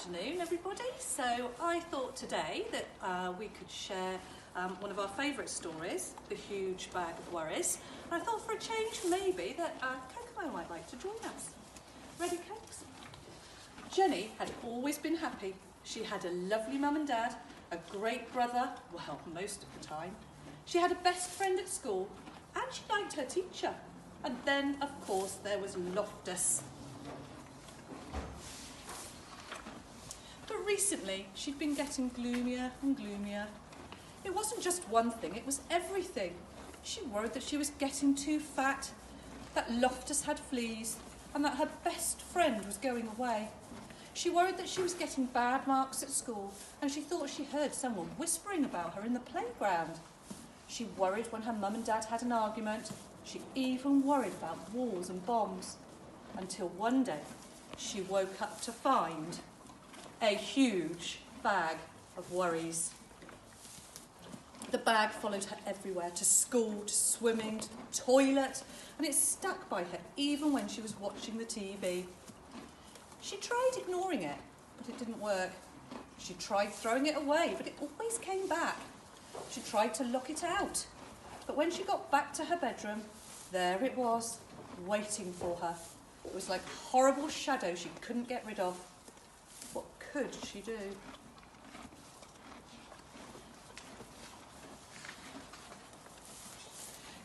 afternoon, everybody. So I thought today that we could share one of our favourite stories, The Huge Bag of Worries. And I thought for a change maybe that Kokomo might like to join us. Ready, Cokes? Jenny had always been happy. She had a lovely mum and dad, a great brother, well, most of the time. She had a best friend at school and she liked her teacher. And then, of course, there was Loftus. But recently, she'd been getting gloomier and gloomier. It wasn't just one thing, it was everything. She worried that she was getting too fat, that Loftus had fleas, and that her best friend was going away. She worried that she was getting bad marks at school, and she thought she heard someone whispering about her in the playground. She worried when her mum and dad had an argument. She even worried about wars and bombs. Until one day, she woke up to find a huge bag of worries. The bag followed her everywhere, to school, to swimming, to the toilet, and it stuck by her even when she was watching the TV. She tried ignoring it, but it didn't work. She tried throwing it away, but it always came back. She tried to lock it out, but when she got back to her bedroom, there it was, waiting for her. It was like a horrible shadow she couldn't get rid of. What could she do?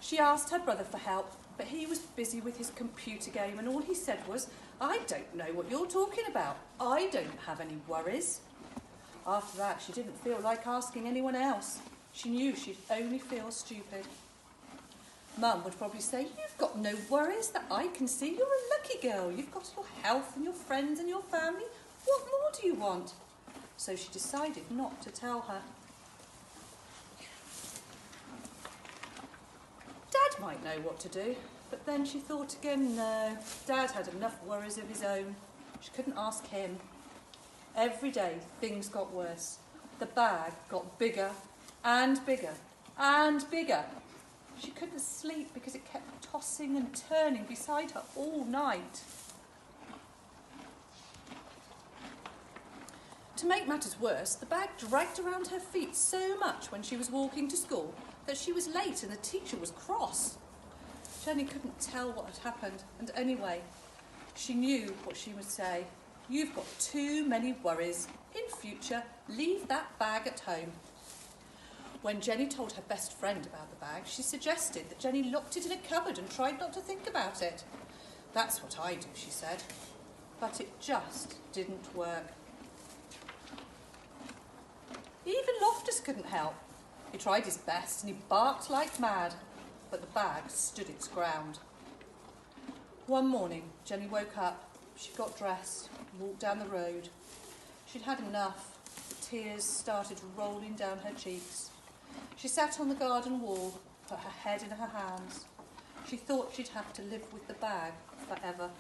She asked her brother for help, but he was busy with his computer game and all he said was, "I don't know what you're talking about. I don't have any worries." After that, she didn't feel like asking anyone else. She knew she'd only feel stupid. Mum would probably say, "You've got no worries that I can see. You're a lucky girl. You've got your health and your friends and your family. What more do you want?" So she decided not to tell her. Dad might know what to do, but then she thought again, no, Dad had enough worries of his own. She couldn't ask him. Every day, things got worse. The bag got bigger and bigger and bigger. She couldn't sleep because it kept tossing and turning beside her all night. To make matters worse, the bag dragged around her feet so much when she was walking to school that she was late and the teacher was cross. Jenny couldn't tell what had happened, and anyway, she knew what she would say. "You've got too many worries. In future, leave that bag at home." When Jenny told her best friend about the bag, she suggested that Jenny locked it in a cupboard and tried not to think about it. "That's what I do," she said. But it just didn't work. Even Loftus couldn't help. He tried his best and he barked like mad, but the bag stood its ground. One morning, Jenny woke up. She got dressed and walked down the road. She'd had enough. The tears started rolling down her cheeks. She sat on the garden wall, put her head in her hands. She thought she'd have to live with the bag forever.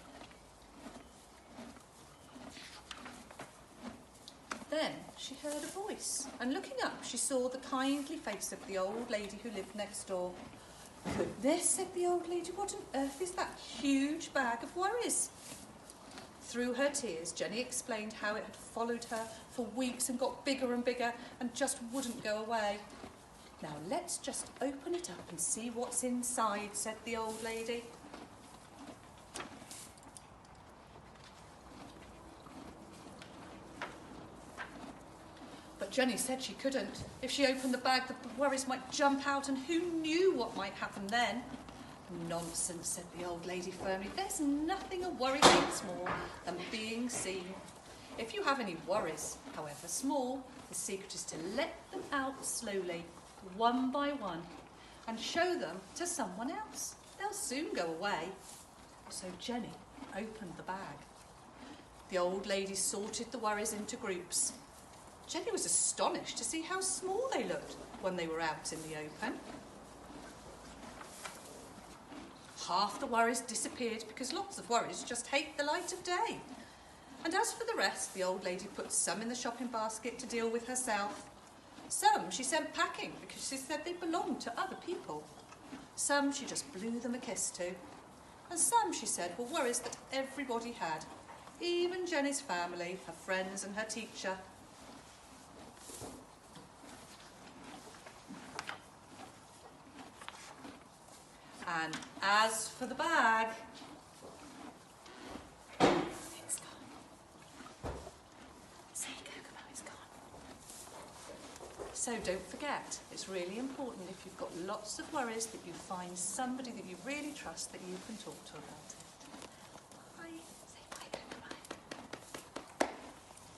Then she heard a voice, and looking up, she saw the kindly face of the old lady who lived next door. "Goodness," said the old lady, "what on earth is that huge bag of worries?" Through her tears, Jenny explained how it had followed her for weeks and got bigger and bigger and just wouldn't go away. "Now let's just open it up and see what's inside," said the old lady. But Jenny said she couldn't. If she opened the bag, the worries might jump out, and who knew what might happen then? "Nonsense," said the old lady firmly. "There's nothing a worry hates more than being seen. If you have any worries, however small, the secret is to let them out slowly, one by one, and show them to someone else. They'll soon go away." So Jenny opened the bag. The old lady sorted the worries into groups. Jenny was astonished to see how small they looked when they were out in the open. Half the worries disappeared because lots of worries just hate the light of day. And as for the rest, the old lady put some in the shopping basket to deal with herself. Some she sent packing because she said they belonged to other people. Some she just blew them a kiss to. And some, she said, were worries that everybody had, even Jenny's family, her friends and her teacher. And as for the bag, it's gone. See, Kokomo, it's gone. So don't forget, it's really important if you've got lots of worries that you find somebody that you really trust that you can talk to about it.